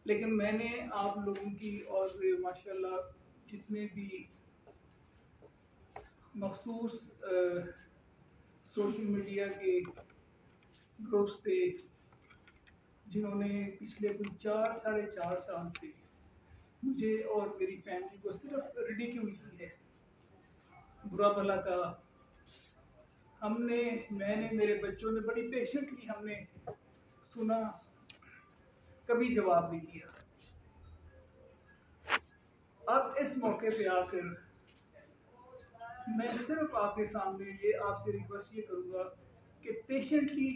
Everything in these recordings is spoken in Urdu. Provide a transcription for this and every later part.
لیکن میں نے آپ لوگوں کی اور ماشاءاللہ جتنے بھی مخصوص سوشل میڈیا کے گروپس تھے جنہوں نے پچھلے کچھ 4 ساڑھے 4 سال سے مجھے اور میری فیملی کو صرف ریڈیکیول کی ہے، برا بھلا کا میں نے میرے بچوں نے بڑی پیشنٹلی ہم نے سنا، کبھی جواب نہیں دیا۔ اب اس موقع پہ آ کر میں صرف آپ کے سامنے یہ آپ سے ریکویسٹ یہ کروں گا کہ پیشنٹلی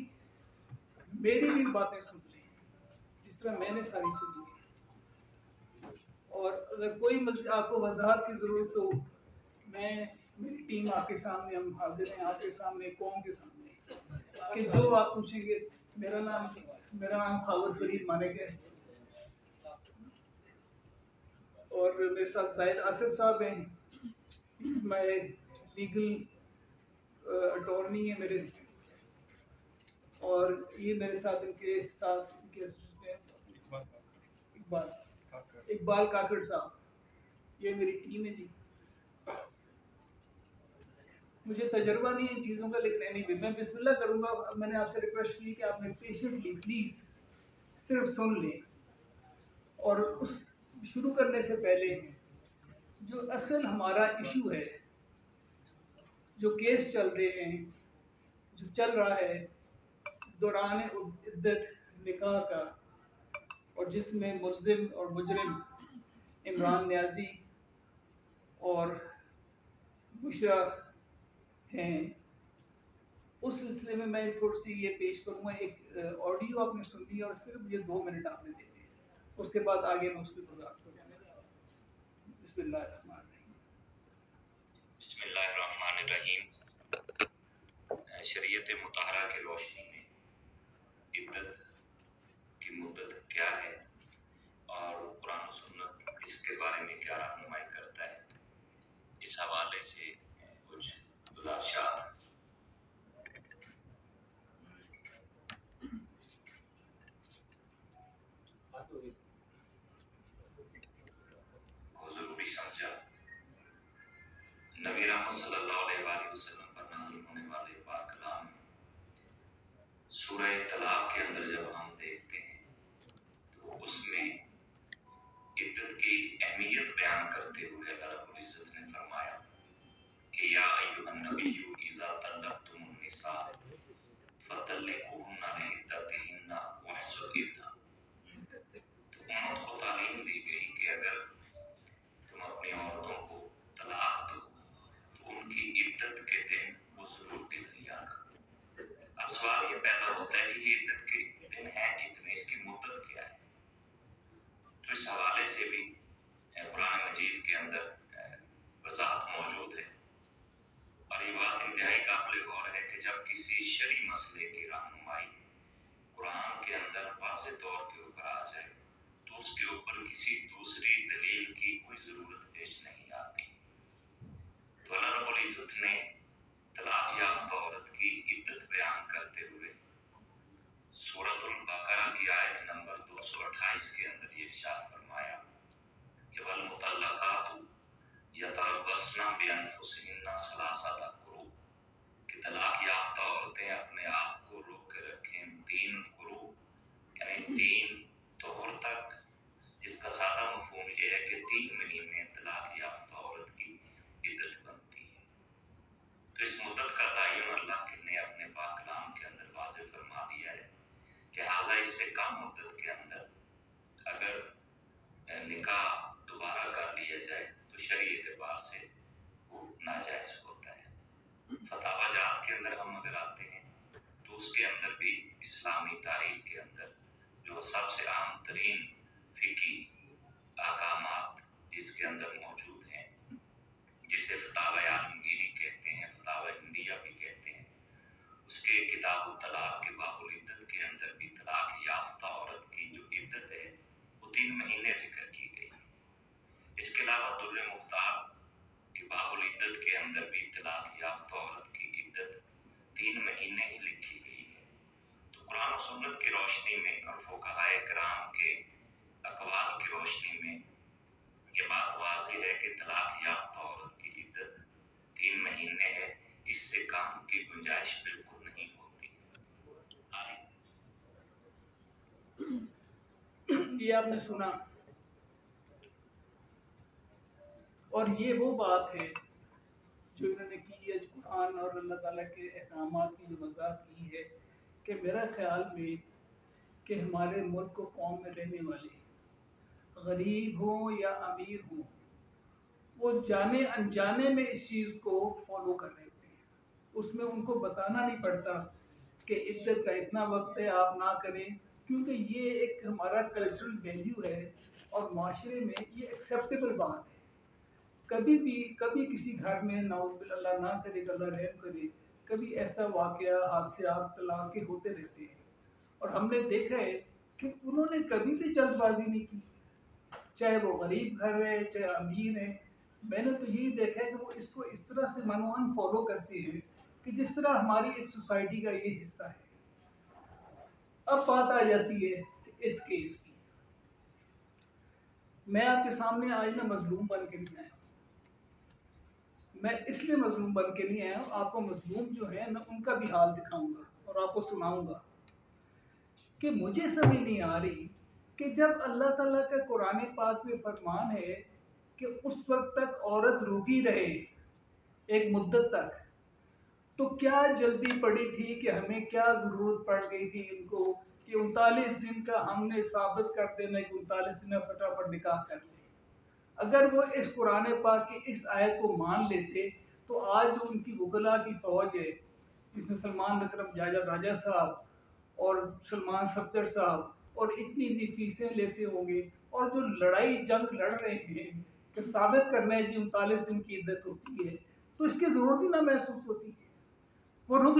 میری بھی باتیں سن لیں جس طرح میں نے ساری سنی ہے، اور اگر کوئی مزید آپ کو وضاحت کی ضرورت ہو، میری ٹیم آپ کے سامنے، ہم حاضر ہیں آپ کے سامنے، قوم کے سامنے، کہ جو آپ پوچھیں گے۔ میرا نام خاور فرید مانک ہے، اور میرے ساتھ زاہد آصف صاحب ہیں، میں لیگل اٹارنی ہے میرے، اور یہ میرے ساتھ ان کے اقبال اقبال کاکڑ صاحب، یہ میری ٹیم ہے جی۔ مجھے تجربہ نہیں ہے ان چیزوں کا، لیکن anyway میں بسم اللہ کروں گا۔ میں نے آپ سے ریکویسٹ کی کہ آپ نے پیشنٹلی پلیز صرف سن لیں، اور اس شروع کرنے سے پہلے جو اصل ہمارا ایشو ہے، جو کیس چل رہے ہیں، جو چل رہا ہے دوران عدت نکاح کا، اور جس میں ملزم اور مجرم عمران نیازی اور بشرا ہیں، اس سلسلے میں تھوڑی سی یہ پیش کروں گا۔ ایک آڈیو آپ نے سن لی اور صرف یہ 2 منٹ آپ نے دے دیے، اس کے بعد آگے میں اس پہ وضاحت کروں گا۔ بسم اللہ الرحمن الرحیم۔ بسم اللہ الرحمن الرحیم۔ شریعت مطہرہ کی روشنی میں عدت کی مدت کیا ہے اور قرآن و سنت اس کے بارے میں کیا رہنمائی کرتا ہے، اس حوالے سے کچھ گزارشات کو ضروری سمجھا۔ نبی رحمت صلی اللہ علیہ وآلہ وسلم پر نازل ہونے والے پاک کلام سورہ طلاق کے اندر جب ہم دیکھتے ہیں تو اس میں عدت کی اہمیت بیان کرتے ہوئے اللہ رب العزت نے فرمایا کہ یا ایھا النبی اذا طلقتم النساء فطلقوهن لعدتهن واحصوا العدة۔ تو امت کو تعلیم دی گئی کہ اگر تم اپنی عورتوں کو طلاق دو تو ان کی عدت کے دن وہ ضرور گن لیا کرو۔ اب سوال یہ پیدا ہوتا ہے کہ یہ عدت کے دن ہیں کتنے، اس کی مدت کیا ہے؟ تو اس حوالے سے بھی قرآن مجید کے اندر وضاحت موجود ہے، اور یہ بات انتہائی قابل غور ہے کہ جب کسی شرعی مسئلے کی رہنمائی قرآن کے اندر واضح طور کے اوپر آ جائے تو اس کے اوپر کسی دوسری دلیل کی کوئی ضرورت پیش نہیں آتی۔ تو اللہ رب العزت نے طلاق یافتہ عورت کی عدت بیان کرتے ہوئے سورۃ البقرہ کی آیت نمبر 228 کے اندر یہ ارشاد فرمایا کہ والمطلقات یتربصن بانفسہن ثلاثۃ قروء، کہ طلاق یافتہ عورتیں اپنے آپ کو روک کے رکھیں 3 قروء، یعنی 3 طہر تک۔ اس کا سادہ مفہوم یہ ہے کہ 3 مہینے طلاق یافتہ عورت کی عدت بنتی ہے۔ تو اس مدت کا تعین اللہ نے اپنے پاک کلام کے اندر واضح فرما دیا ہے، لہٰذا اس سے کم مدت کے اندر اگر نکاح دوبارہ کر لیا جائے تو شرعی اعتبار سے وہ ناجائز ہوتا ہے۔ فتاوی جات کے اندر ہم اگر آتے ہیں تو اس کے اندر بھی اسلامی تاریخ کے اندر جو سب سے عام ترین فقہی احکامات جس کے اندر موجود ہیں، جسے فتاوی عالمگیری کہتے ہیں، فتاوی ہندیہ بھی کہتے ہیں، اس کے کتاب الطلاق کے باب العدت کے اندر بھی طلاق یافتہ عورت کی جو عدت ہے وہ 3 مہینے ذکر کی گئی ہے۔ اس کے علاوہ در مختار کے باب العدت کے اندر بھی طلاق یافتہ عورت کی عدت 3 مہینے ہی لکھی گئی ہے۔ تو قرآن و سنت کی روشنی میں اور فقہائے کرام کے اقوال کی روشنی میں یہ بات واضح ہے کہ طلاق یافتہ عورت کی عدت 3 مہینے ہے، اس سے کم کی گنجائش بالکل نہیں ہوتی۔ یہ آپ نے سنا، اور یہ وہ بات ہے جو انہوں نے کی ہے، قرآن اور اللہ تعالیٰ کے احکامات کی جو وضاحت کی ہے، کہ میرا خیال میں کہ ہمارے ملک و قوم میں رہنے والے غریب ہوں یا امیر ہوں، وہ جانے انجانے میں اس چیز کو فالو کر رہے ہوتے ہیں۔ اس میں ان کو بتانا نہیں پڑتا کہ عدت کا اتنا وقت ہے، آپ نہ کریں، کیونکہ یہ ایک ہمارا کلچرل ویلیو ہے اور معاشرے میں یہ ایکسیپٹیبل بات ہے۔ کبھی کسی گھر میں نعوذ باللہ اللہ نہ کرے، اللہ رحم کرے، کبھی ایسا واقعہ، حادثات، طلاقیں ہوتے رہتے ہیں، اور ہم نے دیکھا ہے کہ انہوں نے کبھی بھی جلد بازی نہیں کی، چاہے وہ غریب گھر ہے چاہے امیر ہے۔ میں نے تو یہی دیکھا ہے کہ وہ اس کو اس طرح سے منوان فالو کرتے ہیں کہ جس طرح ہماری ایک سوسائٹی کا یہ حصہ ہے۔ اب بات آ جاتی ہے اس کیس کی۔ میں آپ کے سامنے آج میں مظلوم بن کے نہیں آیا ہوں، میں اس لیے مظلوم بن کے نہیں آیا ہوں، آپ کو مظلوم جو ہے میں ان کا بھی حال دکھاؤں گا اور آپ کو سناؤں گا کہ مجھے سمجھ نہیں آ رہی کہ جب اللہ تعالیٰ کا قرآن پاک میں فرمان ہے کہ اس وقت تک عورت رکی رہے ایک مدت تک، تو کیا جلدی پڑی تھی کہ ہمیں کیا ضرورت پڑ گئی تھی ان کو کہ 39 دن کا ہم نے ثابت کر دینا کہ 39 دن میں فٹافٹ نکاح کر لیں۔ اگر وہ اس قرآن پاک کی اس آیت کو مان لیتے تو آج جو ان کی وکلاء کی فوج ہے، جس میں سلمان اکرم راجہ صاحب اور سلمان صفدر صاحب اور اتنی فیسیں لیتے ہوں گے، اور جو لڑائی جنگ لڑ رہے ہیں کہ ثابت کرنا ہے جی 39 دن کی عدت ہوتی ہے، تو اس کی ضرورت ہی نہ محسوس ہوتی، وہ رک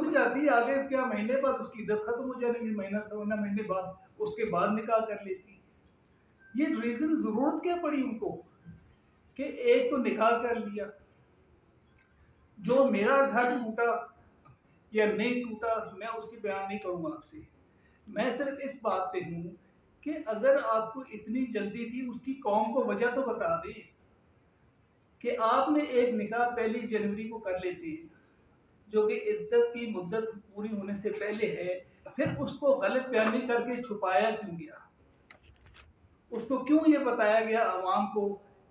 جاتی آگے کیا مہینے بعد اس کی عدت ختم ہو جانے گی، مہینہ سونا مہینے بعد اس کے بعد نکاح کر لیتی۔ یہ ریزن ضرورت کیا پڑی ان کو کہ ایک تو نکاح کر لیا۔ جو میرا گھر ٹوٹا یا نہیں ٹوٹا میں اس کی بیان نہیں کروں گا آپ سے، میں صرف اس بات پہ ہوں کہ اگر آپ کو اتنی جلدی تھی اس کی قوم کو وجہ تو بتا دیں کہ آپ نے ایک نکاح 1 جنوری کو کر لیتے ہیں جو کہ عدت کی مدت پوری ہونے سے پہلے ہے، پھر اس کو غلط بیانی کر کے چھپایا کیوں گیا؟ اس کو کیوں یہ بتایا گیا عوام کو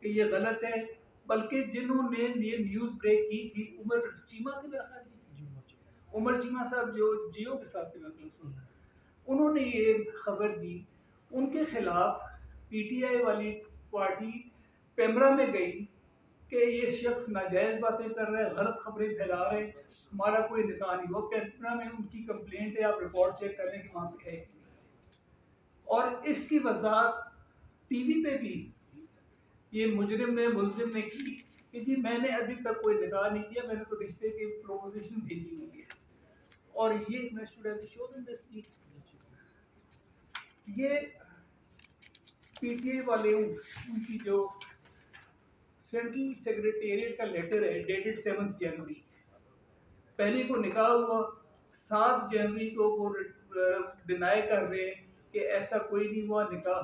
کہ یہ غلط ہے؟ بلکہ جنہوں نے یہ نیوز بریک کی تھی، عمر چیمہ صاحب جو جیو کے ساتھ انہوں نے یہ خبر دی، ان کے خلاف پی ٹی آئی والی پارٹی پیمرا میں گئی کہ یہ شخص ناجائز باتیں کر رہے ہیں، غلط خبریں پھیلا رہے ہیں، ہمارا کوئی نکاح نہیں ہوا۔ پیمرا میں ان کی کمپلینٹ ہے، آپ ریکارڈ چیک کر لیں کہ وہاں پہ ہے کہ نہیں۔ اور اس کی وضاحت ٹی وی پہ بھی یہ مجرم نے ملزم نے کی کہ جی میں نے ابھی تک کوئی نکاح نہیں کیا، میں نے تو رشتے کی پروپوزیشن بھیجی ہوئی ہے۔ اور یہ میں یہ پی ٹی آئی والے ان کی جو سینٹرل سیکریٹریٹ کا لیٹر ہے ڈیٹڈ 7 جنوری، پہلے کو نکاح ہوا، 7 جنوری کو وہ ڈینائی کر رہے ہیں کہ ایسا کوئی نہیں ہوا، نکاح ہوا۔